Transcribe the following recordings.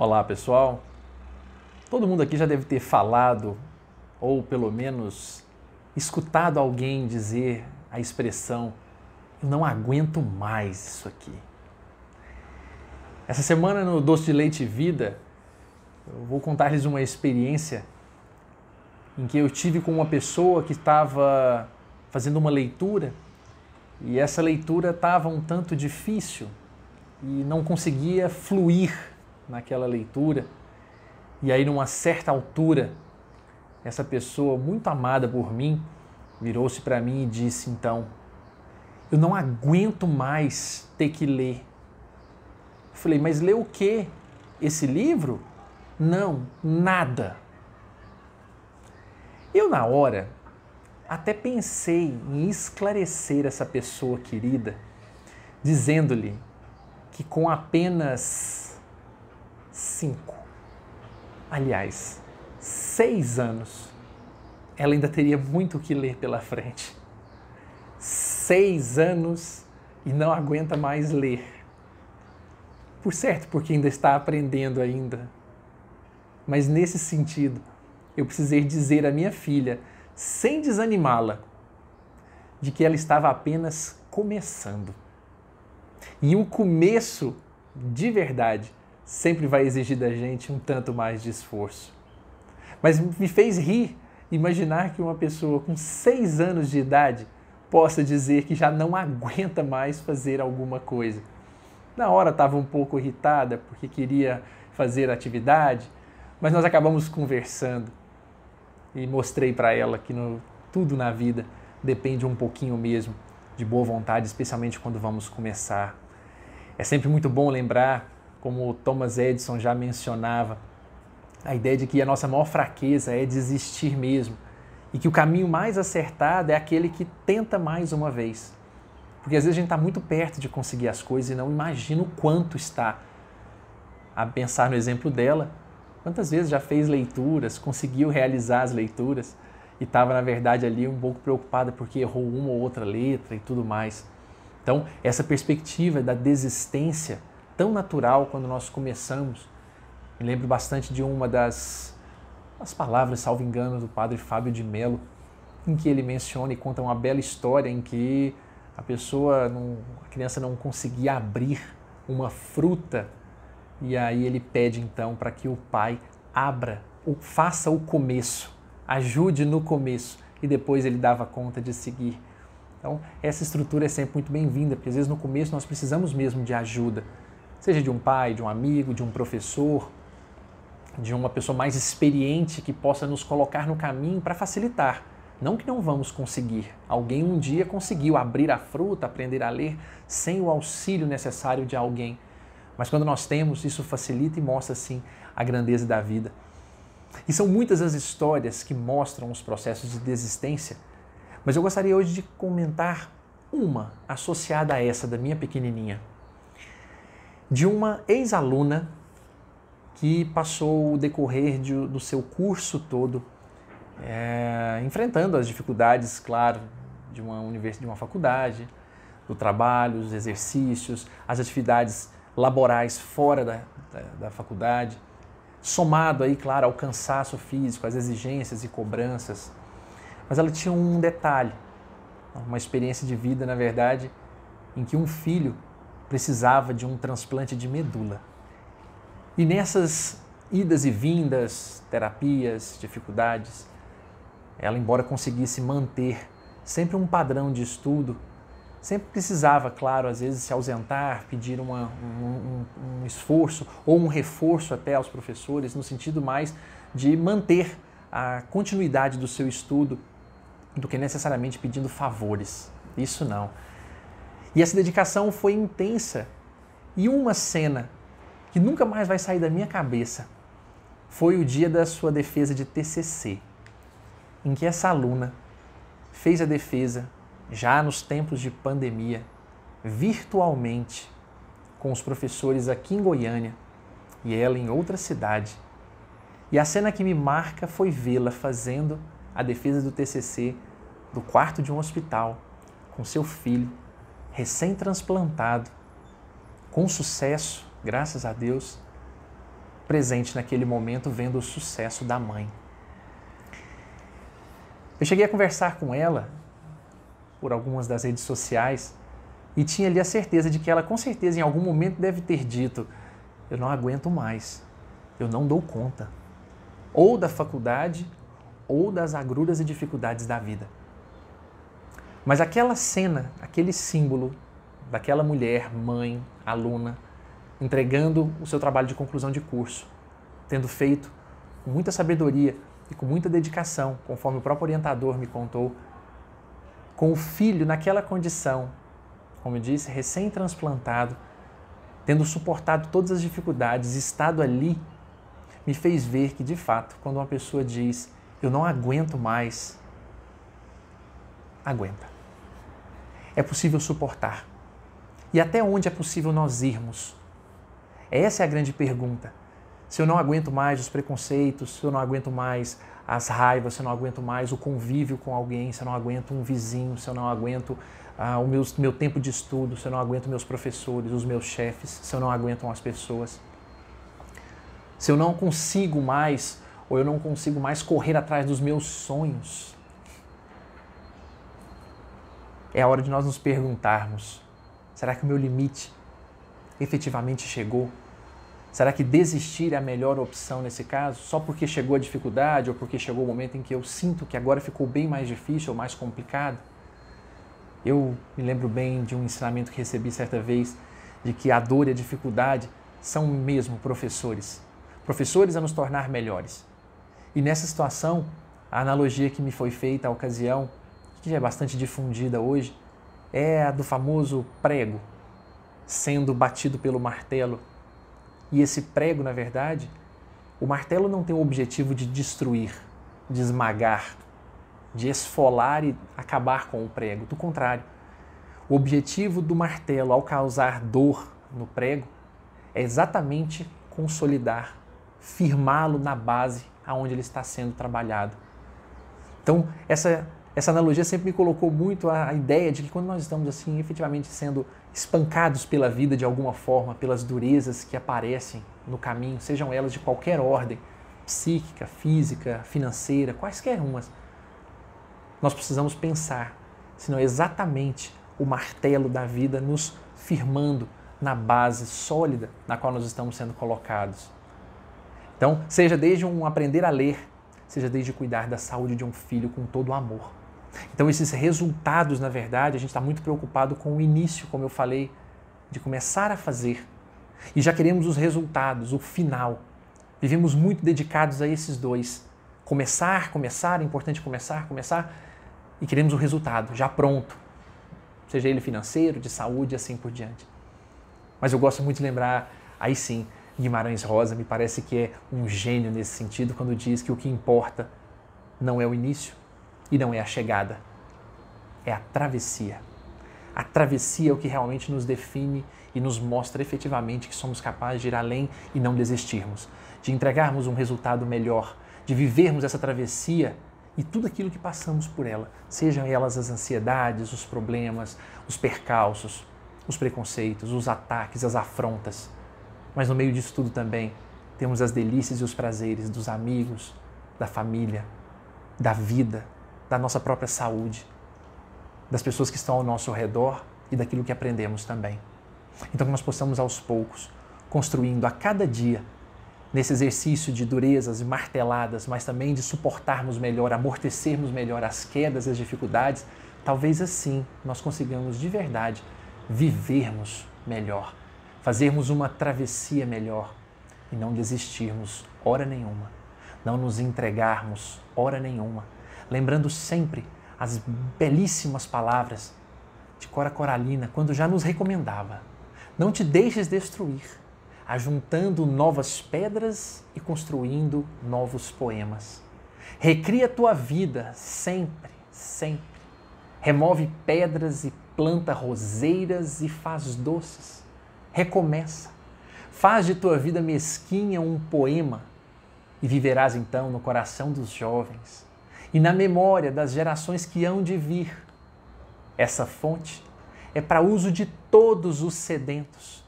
Olá, pessoal. Todo mundo aqui já deve ter falado, ou pelo menos escutado alguém dizer a expressão "eu não aguento mais isso aqui". Essa semana no Doce de Leite e Vida, eu vou contar-lhes uma experiência em que eu tive com uma pessoa que estava fazendo uma leitura e essa leitura estava um tanto difícil e não conseguia fluir naquela leitura. E aí, numa certa altura, essa pessoa muito amada por mim virou-se para mim e disse: então, eu não aguento mais ter que ler. Eu falei: mas ler o quê? Esse livro? Não, nada. Eu, na hora, até pensei em esclarecer essa pessoa querida, dizendo-lhe que com apenas 6 anos, ela ainda teria muito o que ler pela frente. 6 anos e não aguenta mais ler. Por certo, porque ainda está aprendendo ainda. Mas nesse sentido, eu precisei dizer à minha filha, sem desanimá-la, de que ela estava apenas começando. E o começo, de verdade, sempre vai exigir da gente um tanto mais de esforço. Mas me fez rir imaginar que uma pessoa com 6 anos de idade possa dizer que já não aguenta mais fazer alguma coisa. Na hora estava um pouco irritada porque queria fazer atividade, mas nós acabamos conversando e mostrei para ela que tudo na vida depende um pouquinho mesmo de boa vontade, especialmente quando vamos começar. É sempre muito bom lembrar, como Thomas Edison já mencionava, a ideia de que a nossa maior fraqueza é desistir mesmo e que o caminho mais acertado é aquele que tenta mais uma vez. Porque às vezes a gente está muito perto de conseguir as coisas e não imagina o quanto está. A pensar no exemplo dela, quantas vezes já fez leituras, conseguiu realizar as leituras e estava, na verdade, ali um pouco preocupada porque errou uma ou outra letra e tudo mais. Então, essa perspectiva da desistência tão natural quando nós começamos. Me lembro bastante de uma das palavras, salvo engano, do padre Fábio de Mello, em que ele menciona e conta uma bela história em que a criança não conseguia abrir uma fruta e aí ele pede então para que o pai faça o começo, ajude no começo e depois ele dava conta de seguir. Então, essa estrutura é sempre muito bem-vinda, porque às vezes no começo nós precisamos mesmo de ajuda. Seja de um pai, de um amigo, de um professor, de uma pessoa mais experiente que possa nos colocar no caminho para facilitar. Não que não vamos conseguir. Alguém um dia conseguiu abrir a fruta, aprender a ler, sem o auxílio necessário de alguém. Mas quando nós temos, isso facilita e mostra, sim, a grandeza da vida. E são muitas as histórias que mostram os processos de desistência, mas eu gostaria hoje de comentar uma associada a essa da minha pequenininha, de uma ex-aluna que passou o decorrer do seu curso todo enfrentando as dificuldades, claro, de uma faculdade, do trabalho, os exercícios, as atividades laborais fora da faculdade, somado aí, claro, ao cansaço físico, às exigências e cobranças. Mas ela tinha um detalhe, uma experiência de vida, na verdade, em que um filho precisava de um transplante de medula. E nessas idas e vindas, terapias, dificuldades, ela, embora conseguisse manter sempre um padrão de estudo, sempre precisava, claro, às vezes se ausentar, pedir um esforço ou um reforço até aos professores, no sentido mais de manter a continuidade do seu estudo do que necessariamente pedindo favores. Isso não. E essa dedicação foi intensa. E uma cena que nunca mais vai sair da minha cabeça foi o dia da sua defesa de TCC, em que essa aluna fez a defesa, já nos tempos de pandemia, virtualmente, com os professores aqui em Goiânia e ela em outra cidade. E a cena que me marca foi vê-la fazendo a defesa do TCC do quarto de um hospital, com seu filho, recém-transplantado, com sucesso, graças a Deus, presente naquele momento, vendo o sucesso da mãe. Eu cheguei a conversar com ela por algumas das redes sociais e tinha ali a certeza de que ela, com certeza, em algum momento deve ter dito: eu não aguento mais, eu não dou conta, ou da faculdade, ou das agruras e dificuldades da vida. Mas aquela cena, aquele símbolo daquela mulher, mãe, aluna, entregando o seu trabalho de conclusão de curso, tendo feito com muita sabedoria e com muita dedicação, conforme o próprio orientador me contou, com o filho naquela condição, como eu disse, recém-transplantado, tendo suportado todas as dificuldades, estado ali, me fez ver que, de fato, quando uma pessoa diz: eu não aguento mais, aguenta. É possível suportar. E até onde é possível nós irmos? Essa é a grande pergunta. Se eu não aguento mais os preconceitos, se eu não aguento mais as raivas, se eu não aguento mais o convívio com alguém, se eu não aguento um vizinho, se eu não aguento o meu tempo de estudo, se eu não aguento meus professores, os meus chefes, se eu não aguento as pessoas. Se eu não consigo mais, ou eu não consigo mais correr atrás dos meus sonhos, é a hora de nós nos perguntarmos: será que o meu limite efetivamente chegou? Será que desistir é a melhor opção nesse caso? Só porque chegou a dificuldade ou porque chegou o momento em que eu sinto que agora ficou bem mais difícil ou mais complicado? Eu me lembro bem de um ensinamento que recebi certa vez, de que a dor e a dificuldade são mesmo professores. Professores a nos tornar melhores. E nessa situação, a analogia que me foi feita à ocasião, que já é bastante difundida hoje, é a do famoso prego sendo batido pelo martelo. E esse prego, na verdade, o martelo não tem o objetivo de destruir, de esmagar, de esfolar e acabar com o prego. Do contrário, o objetivo do martelo, ao causar dor no prego, é exatamente consolidar, firmá-lo na base aonde ele está sendo trabalhado. Então, essa analogia sempre me colocou muito a ideia de que quando nós estamos assim, efetivamente sendo espancados pela vida de alguma forma, pelas durezas que aparecem no caminho, sejam elas de qualquer ordem, psíquica, física, financeira, quaisquer umas, nós precisamos pensar se não é exatamente o martelo da vida nos firmando na base sólida na qual nós estamos sendo colocados. Então, seja desde um aprender a ler, seja desde cuidar da saúde de um filho com todo o amor. Então, esses resultados, na verdade, a gente está muito preocupado com o início, como eu falei, de começar a fazer. E já queremos os resultados, o final. Vivemos muito dedicados a esses dois. Começar, é importante começar, e queremos o resultado, já pronto. Seja ele financeiro, de saúde e assim por diante. Mas eu gosto muito de lembrar, aí sim, Guimarães Rosa, me parece que é um gênio nesse sentido, quando diz que o que importa não é o início e não é a chegada, é a travessia. A travessia é o que realmente nos define e nos mostra efetivamente que somos capazes de ir além e não desistirmos, de entregarmos um resultado melhor, de vivermos essa travessia e tudo aquilo que passamos por ela, sejam elas as ansiedades, os problemas, os percalços, os preconceitos, os ataques, as afrontas. Mas no meio disso tudo também temos as delícias e os prazeres dos amigos, da família, da vida, da nossa própria saúde, das pessoas que estão ao nosso redor e daquilo que aprendemos também. Então que nós possamos aos poucos, construindo a cada dia, nesse exercício de durezas e marteladas, mas também de suportarmos melhor, amortecermos melhor as quedas e as dificuldades, talvez assim nós consigamos de verdade vivermos melhor, fazermos uma travessia melhor e não desistirmos hora nenhuma, não nos entregarmos hora nenhuma, lembrando sempre as belíssimas palavras de Cora Coralina, quando já nos recomendava: não te deixes destruir, ajuntando novas pedras e construindo novos poemas. Recria tua vida sempre, sempre. Remove pedras e planta roseiras e faz doces. Recomeça. Faz de tua vida mesquinha um poema e viverás então no coração dos jovens e na memória das gerações que hão de vir. Essa fonte é para uso de todos os sedentos.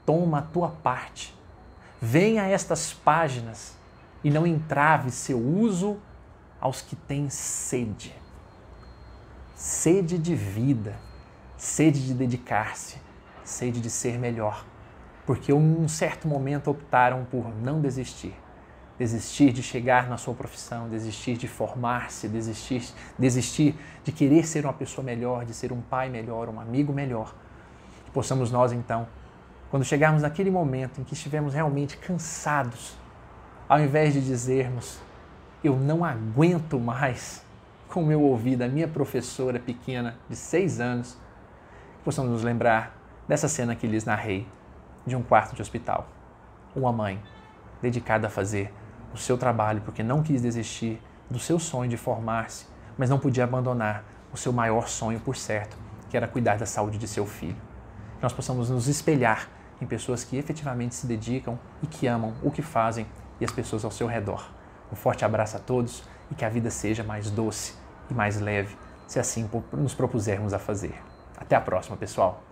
Toma a tua parte, Venha a estas páginas e não entrave seu uso aos que têm sede. Sede de vida, sede de dedicar-se, sede de ser melhor. Porque em um certo momento optaram por não desistir. Desistir de chegar na sua profissão, desistir de formar-se, desistir de querer ser uma pessoa melhor, de ser um pai melhor, um amigo melhor. Que possamos nós, então, quando chegarmos naquele momento em que estivermos realmente cansados, ao invés de dizermos, eu não aguento mais, como eu ouvi da minha professora pequena de 6 anos, possamos nos lembrar dessa cena que lhes narrei, de um quarto de hospital. Uma mãe dedicada a fazer o seu trabalho porque não quis desistir do seu sonho de formar-se, mas não podia abandonar o seu maior sonho, por certo, que era cuidar da saúde de seu filho. Que nós possamos nos espelhar em pessoas que efetivamente se dedicam e que amam o que fazem e as pessoas ao seu redor. Um forte abraço a todos e que a vida seja mais doce e mais leve, se assim nos propusermos a fazer. Até a próxima, pessoal!